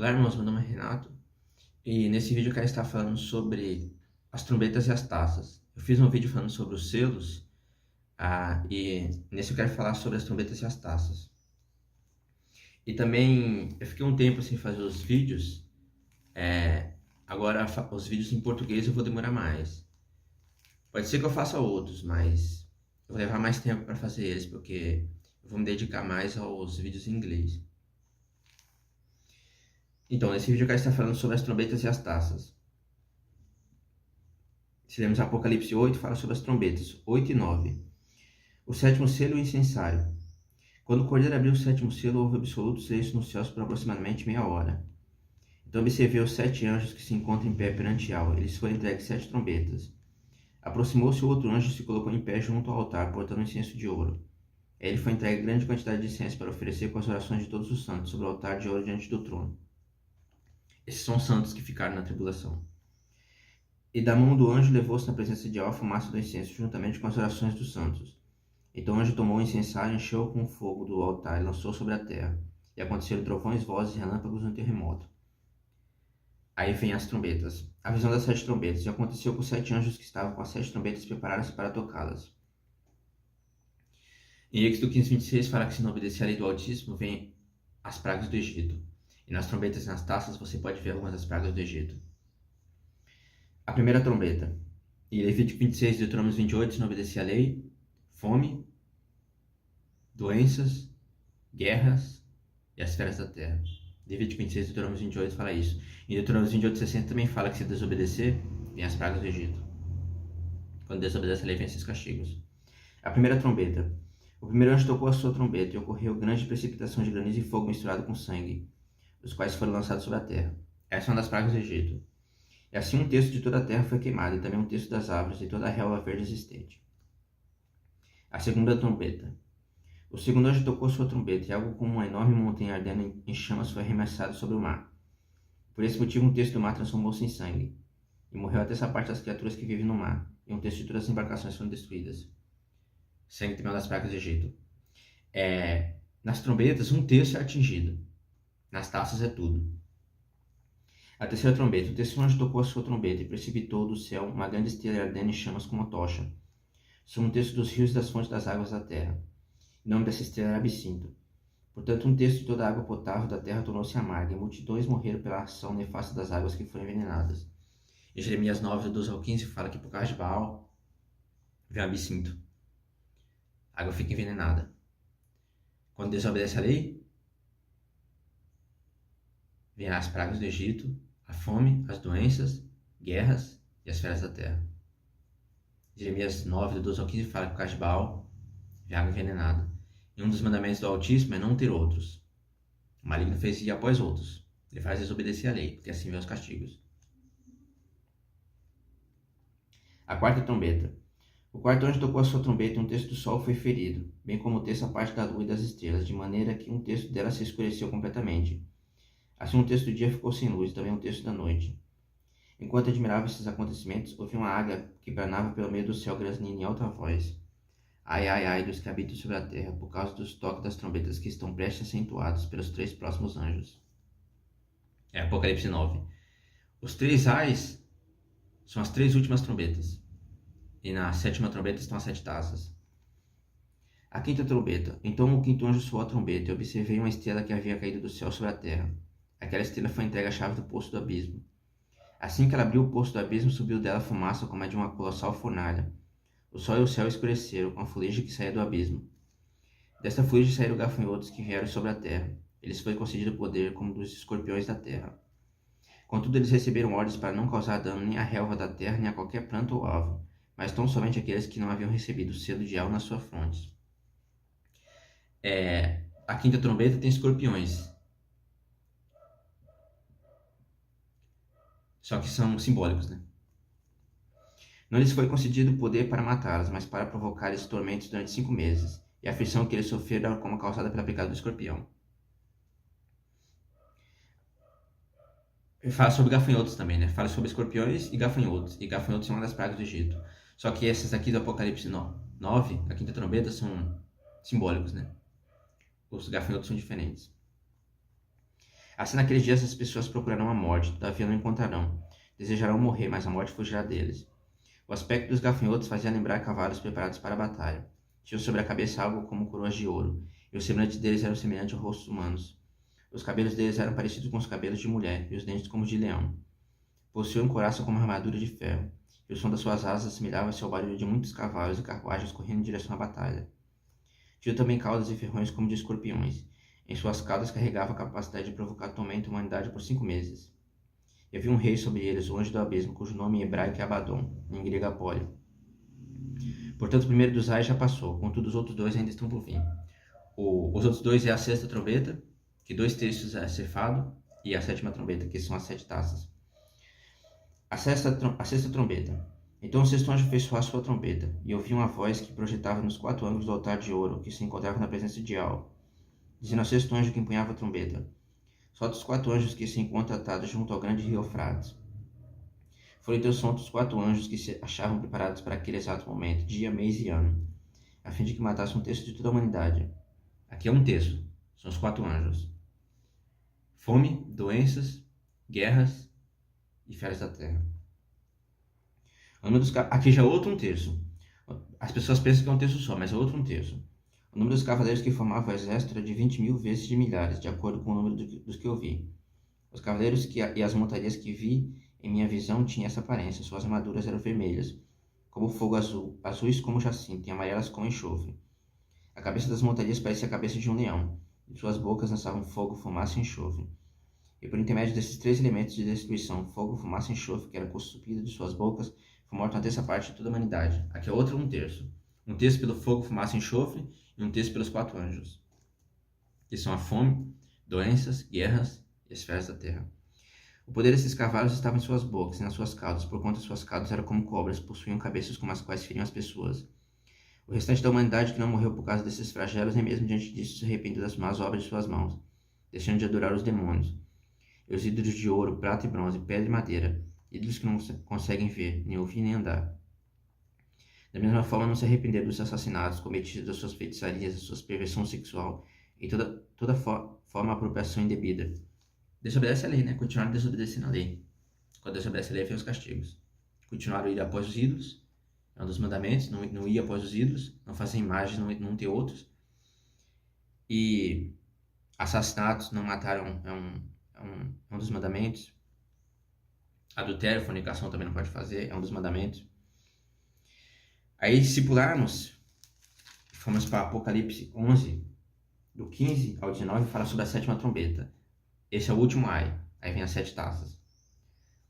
Olá, irmãos, meu nome é Renato e nesse vídeo eu quero estar falando sobre as trombetas e as taças. Eu fiz um vídeo falando sobre os selos e nesse eu quero falar sobre as trombetas e as taças. E também eu fiquei um tempo sem fazer os vídeos, agora os vídeos em português eu vou demorar mais. Pode ser que eu faça outros, mas eu vou levar mais tempo para fazer eles porque eu vou me dedicar mais aos vídeos em inglês. Então, nesse vídeo eu quero estar falando sobre as trombetas e as taças. Se lemos Apocalipse 8, fala sobre as trombetas, 8 e 9. O sétimo selo e o incensário. Quando o cordeiro abriu o sétimo selo, houve absoluto silêncio nos céus por aproximadamente meia hora. Então observei os 7 anjos que se encontram em pé perante Al. Eles foram entregues 7 trombetas. Aproximou-se o outro anjo e se colocou em pé junto ao altar, portando um incenso de ouro. A ele foi entregue grande quantidade de incenso para oferecer com as orações de todos os santos sobre o altar de ouro diante do trono. Esses são os santos que ficaram na tribulação. E da mão do anjo levou-se na presença de Al a fumaça do incenso, juntamente com as orações dos santos. Então o anjo tomou o incensário, encheu-o com o fogo do altar e lançou sobre a terra. E aconteceram trovões, vozes e relâmpagos no terremoto. Aí vem as trombetas. A visão das 7 trombetas. E aconteceu com os 7 anjos que estavam com as 7 trombetas prepararam-se para tocá-las. Em Êxodo 15:26 fala que se não obedecer à lei do Altíssimo, vem as pragas do Egito. E nas trombetas e nas taças você pode ver algumas das pragas do Egito. A primeira trombeta. Em Levítico 26 e Deuteronômio 28, se não obedecer à lei, fome, doenças, guerras e as feras da terra. Levítico 26 e Deuteronômio 28 fala isso. Em Deuteronômio 28:60 também fala que se desobedecer, vem as pragas do Egito. Quando desobedece a lei, vem esses castigos. A primeira trombeta. O primeiro anjo tocou a sua trombeta e ocorreu grande precipitação de granizo e fogo misturado com sangue, os quais foram lançados sobre a terra. Essa é uma das pragas do Egito. E assim um terço de toda a terra foi queimado, e também um terço das árvores e toda a relva verde existente. A segunda trombeta. O segundo anjo tocou sua trombeta, e algo como uma enorme montanha ardendo em chamas foi arremessado sobre o mar. Por esse motivo, um terço do mar transformou-se em sangue, e morreu até essa parte das criaturas que vivem no mar, e um terço de todas as embarcações foram destruídas. Sangue também é uma das pragas do Egito. Nas trombetas, um terço é atingido. Nas taças é tudo. A terceira trombeta. O terceiro anjo tocou a sua trombeta e precipitou do céu uma grande estrela ardendo em chamas como uma tocha, sobre um terço dos rios e das fontes das águas da terra. O nome dessa estrela era Absinto. Portanto, um terço de toda a água potável da terra tornou-se amarga, e multidões morreram pela ação nefasta das águas que foram envenenadas. Em Jeremias 9, 12 ao 15, fala que por causa de Baal vem o Absinto. A água fica envenenada. Quando desobedece a lei, vem as pragas do Egito, a fome, as doenças, guerras e as feras da terra. Jeremias 9, do 12 ao 15 fala que por causa de Baal vem água envenenada. E um dos mandamentos do Altíssimo é não ter outros. O maligno fez ir após outros. Ele faz desobedecer a lei, porque assim vem os castigos. A quarta trombeta. O quarto anjo tocou a sua trombeta e um terço do sol foi ferido, bem como o terço a parte da lua e das estrelas, de maneira que um terço dela se escureceu completamente. Assim um terço do dia ficou sem luz, e também um terço da noite. Enquanto admirava esses acontecimentos, ouvi uma águia que planava pelo meio do céu grasnando em alta voz. Ai, ai, ai dos que habitam sobre a terra, por causa dos toques das trombetas que estão prestes acentuados pelos 3 próximos anjos. Apocalipse 9. Os 3 ais são as 3 últimas trombetas. E na 7ª trombeta estão as 7 taças. A quinta trombeta. Então o quinto anjo soou a trombeta e observei uma estrela que havia caído do céu sobre a terra. Aquela estrela foi entregue à chave do poço do abismo. Assim que ela abriu o poço do abismo, subiu dela fumaça como a de uma colossal fornalha. O sol e o céu escureceram com a fuligem que saía do abismo. Desta fuligem saíram gafanhotos que vieram sobre a terra. Eles foi concedido poder como dos escorpiões da terra. Contudo, eles receberam ordens para não causar dano nem à relva da terra, nem a qualquer planta ou árvore, mas tão somente aqueles que não haviam recebido o selo de Al nas suas frontes. A quinta trombeta tem escorpiões. Só que são simbólicos, né? Não lhes foi concedido poder para matá-las, mas para provocar esses tormentos durante 5 meses, e a aflição que eles sofreram era como causada pela picada do escorpião. Fala sobre gafanhotos também, né? Fala sobre escorpiões e gafanhotos são uma das pragas do Egito. Só que essas aqui do Apocalipse 9, a quinta trombeta, são simbólicos, né? Os gafanhotos são diferentes. Assim, naqueles dias as pessoas procurarão a morte, todavia não encontrarão. Desejarão morrer, mas a morte fugirá deles. O aspecto dos gafanhotos fazia lembrar cavalos preparados para a batalha. Tinham sobre a cabeça algo como coroas de ouro, e o semblante deles era semelhante aos rostos humanos. Os cabelos deles eram parecidos com os cabelos de mulher, e os dentes como os de leão. Possuíam um coração como armadura de ferro, e o som das suas asas assemelhava-se ao barulho de muitos cavalos e carruagens correndo em direção à batalha. Tinham também caudas e ferrões como de escorpiões. Em suas caudas carregava a capacidade de provocar tormento à humanidade por 5 meses. E havia um rei sobre eles, o anjo do abismo, cujo nome em hebraico é Abaddon, em grego Apólio. Portanto, o primeiro dos ais já passou, contudo os outros dois ainda estão por vir. Os outros dois é a sexta trombeta, que 2/3 é cefado, e a sétima trombeta, que são as 7 taças. A sexta trombeta. Então o sexto anjo fez soar sua trombeta, e ouvi uma voz que projetava nos 4 ângulos do altar de ouro, que se encontrava na presença de Al, dizendo ao sexto anjo que empunhava a trombeta: solta os 4 anjos que se encontram atados junto ao grande rio Eufrates. Foram então soltos os 4 anjos que se achavam preparados para aquele exato momento, dia, mês e ano, a fim de que matassem um terço de toda a humanidade. Aqui é um terço, são os 4 anjos. Fome, doenças, guerras e feras da terra. Aqui já é outro 1/3. As pessoas pensam que é um terço só, mas é outro 1/3. O número dos cavaleiros que formavam o exército era de 20.000 vezes de milhares, de acordo com o número dos que eu vi. Os cavaleiros e as montarias que vi em minha visão tinham essa aparência. Suas armaduras eram vermelhas, como fogo azul, azuis como jacinto e amarelas como enxofre. A cabeça das montarias parecia a cabeça de um leão, e suas bocas lançavam fogo, fumaça e enxofre. E por intermédio desses 3 elementos de destruição, fogo, fumaça e enxofre, que era cuspido de suas bocas, foi morta uma terça parte de toda a humanidade. Aqui é outro 1/3. 1/3 pelo fogo, fumaça e enxofre, e 1/3 pelos 4 anjos, que são a fome, doenças, guerras e as feras da terra. O poder desses cavalos estava em suas bocas e nas suas caudas, porquanto suas caudas eram como cobras, possuíam cabeças como as quais feriam as pessoas. O restante da humanidade que não morreu por causa desses flagelos, nem mesmo diante disso se arrependeu das más obras de suas mãos, deixando de adorar os demônios, e os ídolos de ouro, prata e bronze, pedra e madeira, ídolos que não conseguem ver, nem ouvir, nem andar. Da mesma forma, não se arrependeram dos assassinatos cometidos, das suas feitiçarias, da sua perversão sexual e toda forma de apropriação indevida. Desobedece a lei, né? Continuaram desobedecendo a lei. Quando desobedece a lei, vem os castigos. Continuaram a ir após os ídolos, é um dos mandamentos, não ir após os ídolos, não fazer imagens, não ter outros. E assassinatos, não mataram, é um dos mandamentos. Adultério, fornicação também não pode fazer, é um dos mandamentos. Aí, se pularmos, fomos para Apocalipse 11, do 15 ao 19, fala sobre a sétima trombeta. Esse é o último ai, aí vem as 7 taças.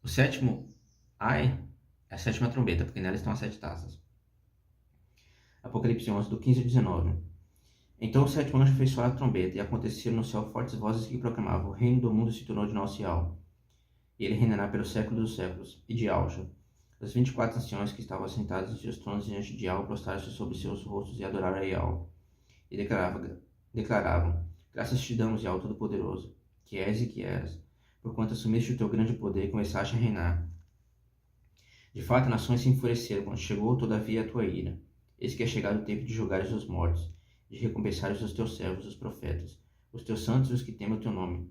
O sétimo ai é a sétima trombeta, porque nela estão as 7 taças. Apocalipse 11, do 15 ao 19. Então o sétimo anjo fez soar a trombeta, e aconteceram no céu fortes vozes que proclamavam: o reino do mundo se tornou de nosso e Al, e ele reinará pelos séculos dos séculos, e de Alja. Os 24 anciões que estavam assentados em seus tronos diante de Al prostraram-se sobre seus rostos e adoraram a Al. E declaravam: graças te damos, Al Todo-Poderoso, que és e que eras, porquanto assumiste o teu grande poder e começaste a reinar. De fato, nações se enfureceram quando chegou, todavia, a tua ira. Eis que é chegado o tempo de julgares os mortos, de recompensares os teus servos, os profetas, os teus santos e os que temem o teu nome,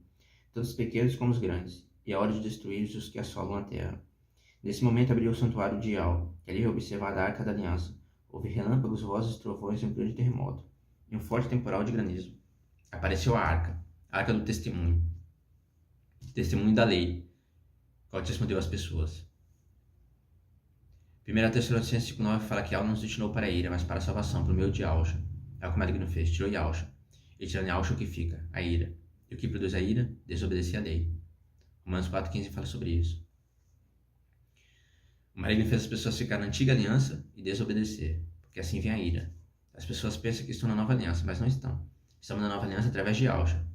tanto os pequenos como os grandes, e a hora de destruir os que assolam a terra. Nesse momento abriu o santuário de Al, que ali observada a arca da aliança. Houve relâmpagos, vozes, trovões e um grande terremoto, e um forte temporal de granizo. Apareceu a arca do testemunho da lei, qual testemunho deu às pessoas. 1 Tessalonicenses 5,9 fala que Al não nos destinou para a ira, mas para a salvação, por meio de Alcha. É o que o maligno fez, tirou Alcha. E tirando Alcha, o que fica? A ira. E o que produz a ira? Desobedecer a lei. Romanos 4,15 fala sobre isso. O maligno fez as pessoas ficar na antiga aliança e desobedecer, porque assim vem a ira. As pessoas pensam que estão na nova aliança, mas não estão. Estamos na nova aliança através de Alcha.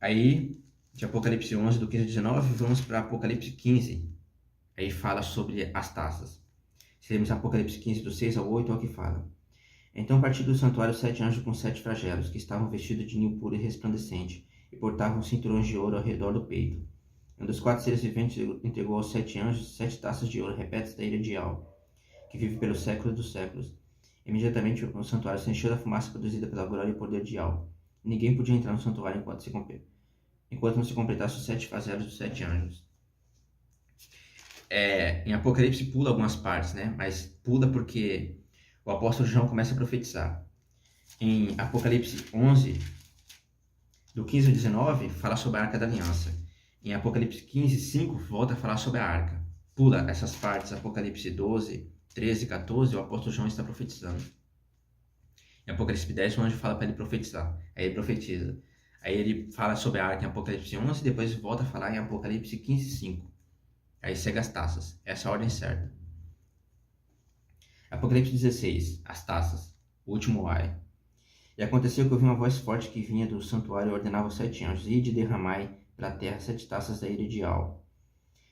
Aí, de Apocalipse 11, do 15 ao 19, vamos para Apocalipse 15. Aí fala sobre as taças. Se lermos Apocalipse 15, do 6 ao 8, é o que fala. Então partiram do santuário 7 anjos com 7 flagelos, que estavam vestidos de linho puro e resplandecente, e portavam cinturões de ouro ao redor do peito. Um dos 4 seres viventes entregou aos 7 anjos 7 taças de ouro, repletas da ira de Al, que vive pelos séculos dos séculos. Imediatamente o santuário se encheu da fumaça produzida pela glória e poder de Al. Ninguém podia entrar no santuário enquanto não se completasse os 7 flagelos dos 7 anjos. Em Apocalipse pula algumas partes, né? Mas pula porque o apóstolo João começa a profetizar. Em Apocalipse 11, do 15 ao 19, fala sobre a Arca da Aliança. Em Apocalipse 15, 5, volta a falar sobre a Arca. Pula essas partes, Apocalipse 12, 13 e 14, o apóstolo João está profetizando. Em Apocalipse 10, o anjo fala para ele profetizar. Aí ele profetiza. Aí ele fala sobre a Arca em Apocalipse 11, depois volta a falar em Apocalipse 15, 5. Aí segue as taças. Essa é a ordem certa. Apocalipse 16, as taças. O último ai. E aconteceu que eu ouvi uma voz forte que vinha do santuário e ordenava aos 7 anjos: ide e derramai pela terra 7 taças da ira de Al.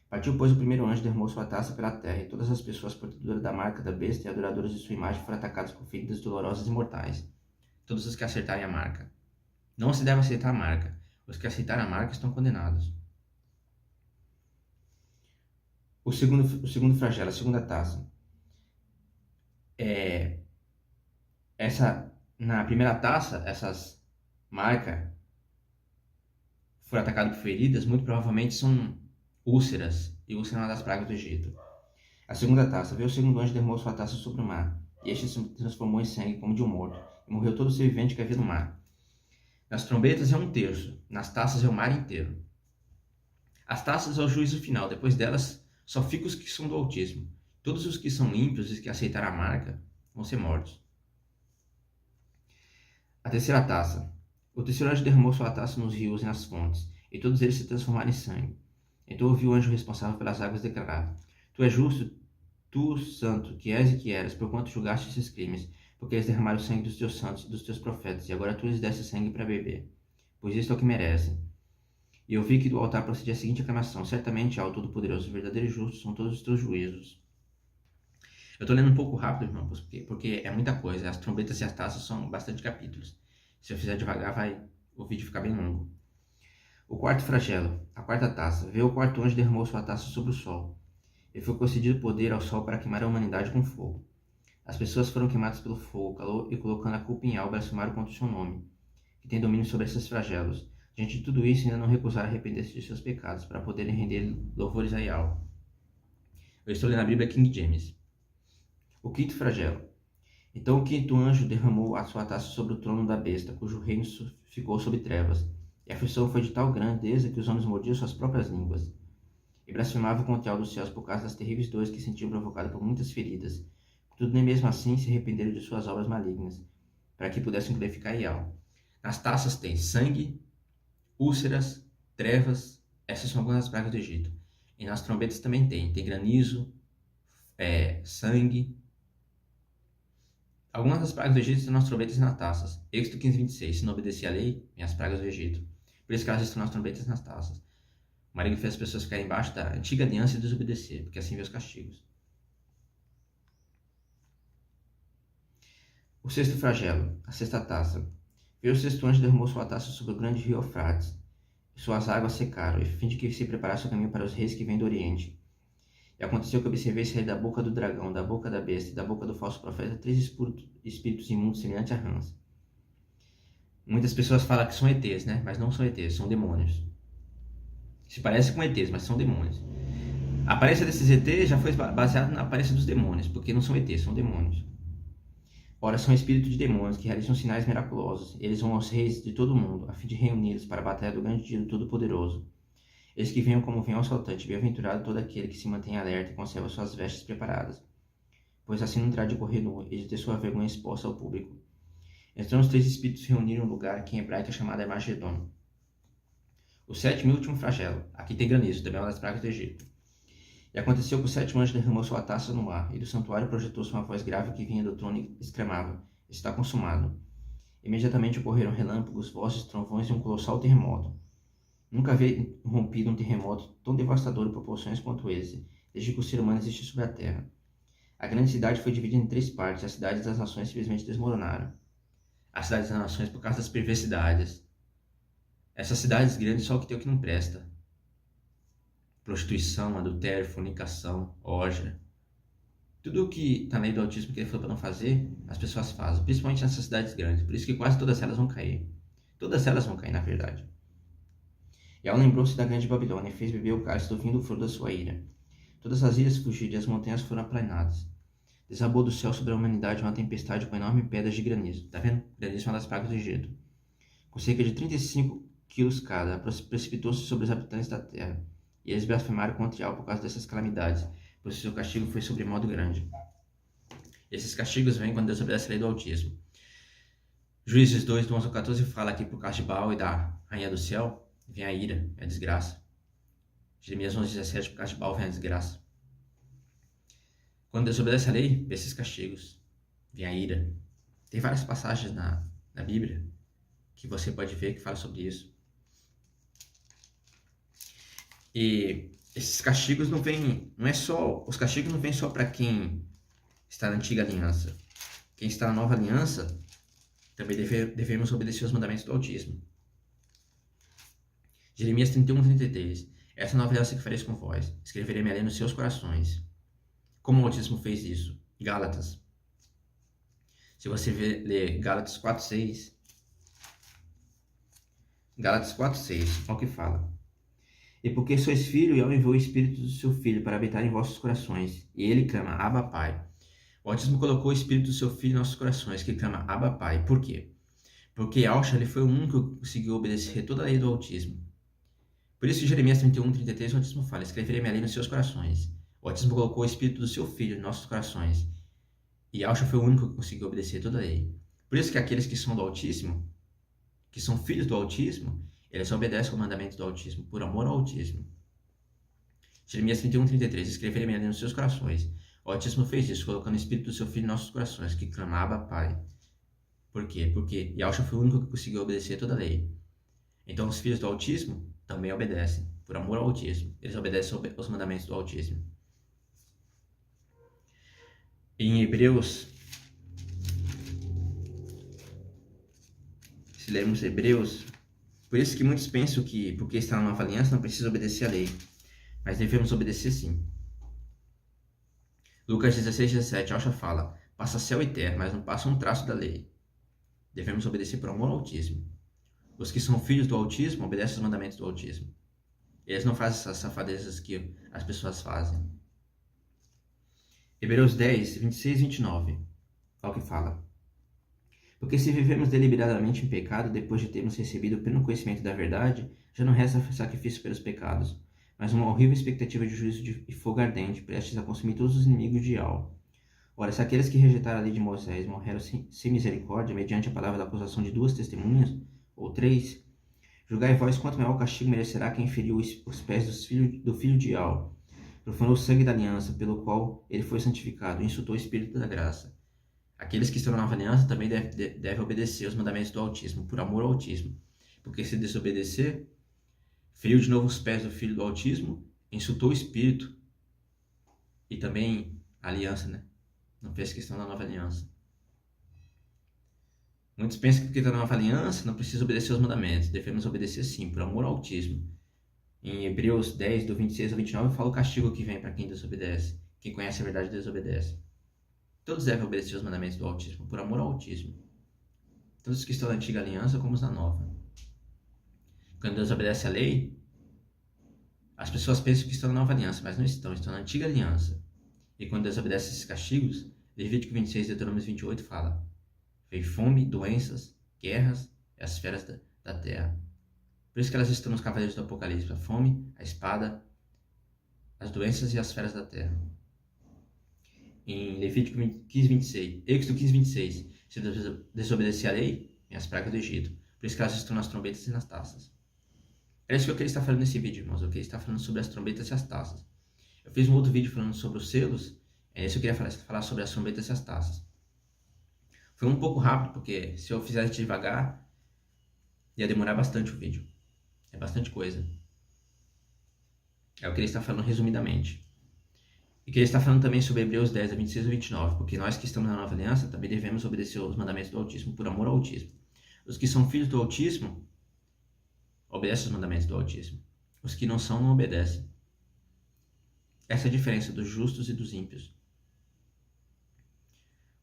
Partiu, pois, o primeiro anjo, derramou sua taça pela terra, e todas as pessoas portadoras da marca da besta e adoradoras de sua imagem foram atacadas com feridas dolorosas e mortais. Todos os que acertarem a marca. Não se deve aceitar a marca. Os que aceitarem a marca estão condenados. O segundo flagelo, a segunda taça. Na primeira taça, essas marcas foram atacadas por feridas, muito provavelmente são úlceras, e úlcera é uma das pragas do Egito. A segunda taça, veio o segundo anjo e derramou sua taça sobre o mar, e este se transformou em sangue como de um morto, e morreu todo ser vivente que havia no mar. Nas trombetas é 1/3, nas taças é o mar inteiro. As taças é o juízo final, depois delas só ficam os que são do autismo. Todos os que são ímpios e que aceitaram a marca vão ser mortos. A terceira taça. O terceiro anjo derramou sua taça nos rios e nas fontes, e todos eles se transformaram em sangue. Então ouviu o anjo responsável pelas águas declarar: Tu és justo, tu, santo, que és e que eras, porquanto julgaste esses crimes, porque eles derramaram o sangue dos teus santos e dos teus profetas, e agora tu lhes deste sangue para beber, pois isto é o que merecem. E eu vi que do altar procedia a seguinte aclamação: certamente ao Todo-Poderoso, verdadeiro e justo são todos os teus juízos. Eu estou lendo um pouco rápido, irmão, porque é muita coisa. As trombetas e as taças são bastante capítulos. Se eu fizer devagar, vai o vídeo ficar bem longo. O quarto flagelo, a quarta taça. Veio o quarto anjo e derramou sua taça sobre o sol. E foi concedido poder ao sol para queimar a humanidade com fogo. As pessoas foram queimadas pelo fogo, calor, e colocando a culpa em Al, blasfemaram contra o seu nome, que tem domínio sobre esses flagelos. Diante de tudo isso, ainda não recusaram arrepender-se de seus pecados, para poderem render louvores a Al. Eu estou lendo a Bíblia King James. O quinto flagelo. Então o quinto anjo derramou a sua taça sobre o trono da besta, cujo reino ficou sob trevas. E a aflição foi de tal grandeza que os homens mordiam suas próprias línguas. E blasfemavam contra o dos céus por causa das terríveis dores que sentiam provocado por muitas feridas. Contudo, nem mesmo assim se arrependeram de suas obras malignas, para que pudessem glorificar Ial. Nas taças tem sangue, úlceras, trevas, essas são algumas das pragas do Egito. E nas trombetas também tem granizo, sangue. Algumas das pragas do Egito estão nas trombetas e nas taças. Êxodo 15:26. Se não obedecer à lei, vem as pragas do Egito. Por isso que elas estão nas trombetas e nas taças. O marido fez as pessoas ficarem embaixo da antiga aliança e desobedecer, porque assim vê os castigos. O sexto flagelo, a sexta taça. Veio o sexto anjo e derramou sua taça sobre o grande rio Eufrates, e suas águas secaram, e fim de que se preparasse o caminho para os reis que vêm do Oriente. E aconteceu que observei sair da boca do dragão, da boca da besta e da boca do falso profeta 3 espíritos imundos semelhantes a rãs. Muitas pessoas falam que são ETs, né? Mas não são ETs, são demônios. Se parece com ETs, mas são demônios. A aparência desses ETs já foi baseada na aparência dos demônios, porque não são ETs, são demônios. Ora, são espíritos de demônios que realizam sinais miraculosos. Eles vão aos reis de todo o mundo, a fim de reuni-los para a batalha do grande dia do Todo-Poderoso. Eis que venham como vem ao assaltante, bem-aventurado todo aquele que se mantém alerta e conserva suas vestes preparadas, pois assim não terá de correr nu e de ter sua vergonha exposta ao público. Então os 3 espíritos se reuniram em um lugar que em hebraico é chamado Armagedon. O sétimo e último flagelo. Aqui tem granizo, também é uma das pragas do Egito. E aconteceu que o sétimo anjo derramou sua taça no mar, e do santuário projetou-se uma voz grave que vinha do trono e exclamava: Está consumado. Imediatamente ocorreram relâmpagos, vozes, trovões e um colossal terremoto. Nunca havia rompido um terremoto tão devastador em proporções quanto esse, desde que o ser humano existe sobre a Terra. A grande cidade foi dividida em 3 partes, as cidades das nações simplesmente desmoronaram. As cidades das nações por causa das perversidades. Essas cidades grandes só o que tem o que não presta. Prostituição, adultério, fornicação, orgia. Tudo o que está na lei do autismo que ele falou para não fazer, as pessoas fazem, principalmente nessas cidades grandes. Por isso que quase todas elas vão cair. Todas elas vão cair na verdade. E ela lembrou-se da grande Babilônia e fez beber o cálice do vinho do furor da sua ira. Todas as ilhas fugiram e as montanhas foram aplanadas. Desabou do céu sobre a humanidade uma tempestade com enormes pedras de granizo. Tá vendo? Granizo é uma das pragas do Egito. Com cerca de 35 quilos cada, precipitou-se sobre os habitantes da terra. E eles blasfemaram contra Yahweh por causa dessas calamidades, pois seu castigo foi sobremodo grande. Esses castigos vêm quando Deus obedece a lei do altíssimo. Juízes 2, do 11 ao 14 fala que por causa de Baal e da rainha do céu, vem a ira, a desgraça. Jeremias 11, 17, por causa de Baal vem a desgraça. Quando Deus obedece a lei, vem esses castigos, vem a ira. Tem várias passagens na Bíblia que você pode ver que fala sobre isso. E esses castigos os castigos não vêm só para quem está na antiga aliança. Quem está na nova aliança, também devemos obedecer os mandamentos do Altíssimo. Jeremias 31, 33. Essa nova aliança que farei com vós, escreverei minha lei nos seus corações. Como o Altíssimo fez isso? Gálatas. Se você ler Gálatas 4:6, olha o que fala. E porque sois filho, Yahweh enviou o Espírito do seu Filho para habitar em vossos corações. E ele clama, Abba, Pai. O Altíssimo colocou o Espírito do seu Filho em nossos corações, que clama, Abba, Pai. Por quê? Porque Yahshua ele foi o único que conseguiu obedecer toda a lei do Altíssimo. Por isso, em Jeremias 31, 33, o Altíssimo fala, escreverei minha lei nos seus corações. O Altíssimo colocou o Espírito do seu Filho em nossos corações. E Yahshua foi o único que conseguiu obedecer toda a lei. Por isso que aqueles que são do Altíssimo, que são filhos do Altíssimo, eles obedecem ao mandamento do Altíssimo, por amor ao Altíssimo. Jeremias 31, 33, escreverei minha lei nos seus corações. O Altíssimo fez isso, colocando o Espírito do seu Filho em nossos corações, que clamava Pai. Por quê? Porque Yahshua foi o único que conseguiu obedecer toda a lei. Então os filhos do Altíssimo também obedecem, por amor ao Altíssimo. Eles obedecem aos mandamentos do Altíssimo. Em Hebreus, se lermos Hebreus, por isso que muitos pensam que, porque está na nova aliança, não precisa obedecer à lei. Mas devemos obedecer sim. Lucas 16, 17, Yahshua fala, passa céu e terra, mas não passa um traço da lei. Devemos obedecer por amor ao Altíssimo. Os que são filhos do Altíssimo obedecem os mandamentos do Altíssimo. Eles não fazem essas safadezas que as pessoas fazem. Hebreus 10, 26 e 29, olha o que fala. Porque se vivemos deliberadamente em pecado, depois de termos recebido o pleno conhecimento da verdade, já não resta sacrifício pelos pecados, mas uma horrível expectativa de juízo e fogo ardente, prestes a consumir todos os inimigos de Yahweh. Ora, se aqueles que rejeitaram a lei de Moisés morreram sem misericórdia, mediante a palavra da acusação de 2 testemunhas, ou 3, julgai vós quanto maior castigo merecerá quem feriu os pés do filho de Yahweh, profanou o sangue da aliança, pelo qual ele foi santificado, e insultou o Espírito da graça. Aqueles que estão na nova aliança também devem obedecer os mandamentos do Altíssimo, por amor ao Altíssimo. Porque se desobedecer, feriu de novo os pés do filho do Altíssimo, insultou o Espírito e também a aliança, né? Não fez questão da nova aliança. Muitos pensam que porque está na nova aliança não precisa obedecer aos mandamentos. Devemos obedecer sim, por amor ao Altíssimo. Em Hebreus 10, do 26 ao 29, fala o castigo que vem para quem desobedece. Quem conhece a verdade desobedece. Todos devem obedecer aos mandamentos do Altíssimo, por amor ao Altíssimo. Tanto os que estão na antiga aliança como os na nova. Quando Deus obedece à lei, as pessoas pensam que estão na nova aliança, mas não estão na antiga aliança. E quando Deus obedece esses castigos, Levítico 26, Deuteronômio 28 fala: veio fome, doenças, guerras e as feras da terra. Por isso que elas estão nos cavaleiros do Apocalipse: a fome, a espada, as doenças e as feras da terra. Em Levítico 15, 26, Êxodo 15, 26, se desobedecer a lei, vem as pragas do Egito. Por isso que elas estão nas trombetas e nas taças. É isso que ele está falando nesse vídeo, irmãos. O que ele está falando sobre as trombetas e as taças. Eu fiz um outro vídeo falando sobre os selos. É isso que eu queria falar sobre as trombetas e as taças. Foi um pouco rápido, porque se eu fizesse devagar, ia demorar bastante o vídeo. É bastante coisa. É o que ele está falando resumidamente. E que ele está falando também sobre Hebreus 10, 26 a 29, porque nós que estamos na nova aliança também devemos obedecer aos mandamentos do Altíssimo, por amor ao Altíssimo. Os que são filhos do Altíssimo obedecem os mandamentos do Altíssimo. Os que não são, não obedecem. Essa é a diferença dos justos e dos ímpios.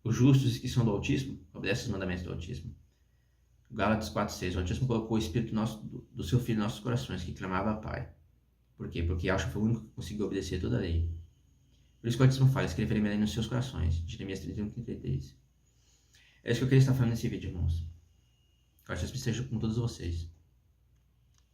Os justos que são do Altíssimo obedecem os mandamentos do Altíssimo. Gálatas 4,6. O Altíssimo colocou o Espírito do seu Filho em nossos corações, que clamava Pai. Por quê? Porque Yahshua foi o único que conseguiu obedecer toda a lei. Por isso que o Altíssimo fala, escreverei minha lei nos seus corações. Jeremias 31:33. É isso que eu queria estar falando nesse vídeo, irmãos. Que o Altíssimo esteja com todos vocês.